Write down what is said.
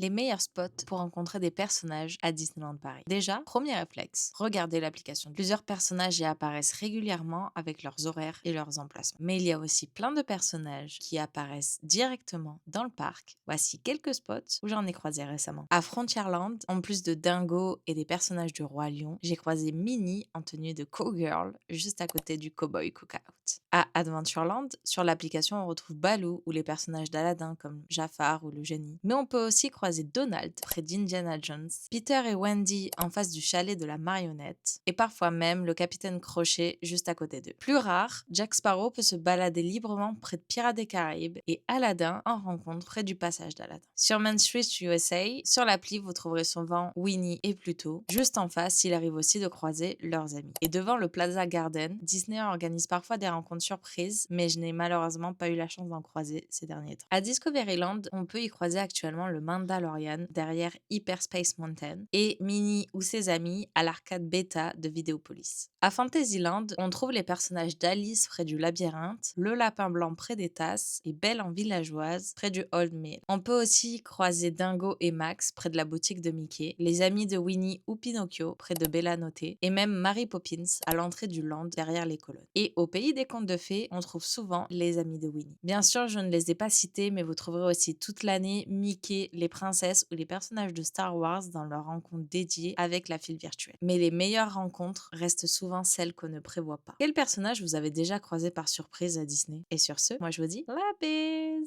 Les meilleurs spots pour rencontrer des personnages à Disneyland Paris. Déjà, premier réflexe, regardez l'application. Plusieurs personnages y apparaissent régulièrement avec leurs horaires et leurs emplacements. Mais il y a aussi plein de personnages qui apparaissent directement dans le parc. Voici quelques spots où j'en ai croisé récemment. À Frontierland, en plus de Dingo et des personnages du Roi Lion, j'ai croisé Minnie en tenue de cowgirl juste à côté du Cowboy Cookout. À Adventureland, sur l'application, on retrouve Baloo ou les personnages d'Aladin comme Jafar ou le génie. Mais on peut aussi croiser Donald près d'Indiana Jones, Peter et Wendy en face du chalet de la marionnette, et parfois même le capitaine Crochet juste à côté d'eux. Plus rare, Jack Sparrow peut se balader librement près de Pirates des Caraïbes et Aladdin en rencontre près du passage d'Aladin. Sur Main Street USA, sur l'appli, vous trouverez souvent Winnie et Pluto. Juste en face, il arrive aussi de croiser leurs amis. Et devant le Plaza Garden, Disney organise parfois des rencontres surprises, mais je n'ai malheureusement pas eu la chance d'en croiser ces derniers temps. À Discoveryland, on peut y croiser actuellement le Mandalorian derrière Hyperspace Mountain et Minnie ou ses amis à l'arcade bêta de Vidéopolis. À Fantasyland, on trouve les personnages d'Alice près du labyrinthe, le lapin blanc près des tasses et Belle en villageoise près du Old Mill. On peut aussi croiser Dingo et Max près de la boutique de Mickey, les amis de Winnie ou Pinocchio près de Bella Notte et même Mary Poppins à l'entrée du land derrière les colonnes. Et au pays des contes de fées, on trouve souvent les amis de Winnie. Bien sûr, je ne les ai pas cités, mais vous trouverez aussi toute l'année Mickey, les princesses ou les personnages de Star Wars dans leurs rencontres dédiées avec la file virtuelle. Mais les meilleures rencontres restent souvent celles qu'on ne prévoit pas. Quel personnage vous avez déjà croisé par surprise à Disney? Et sur ce, moi je vous dis la bise!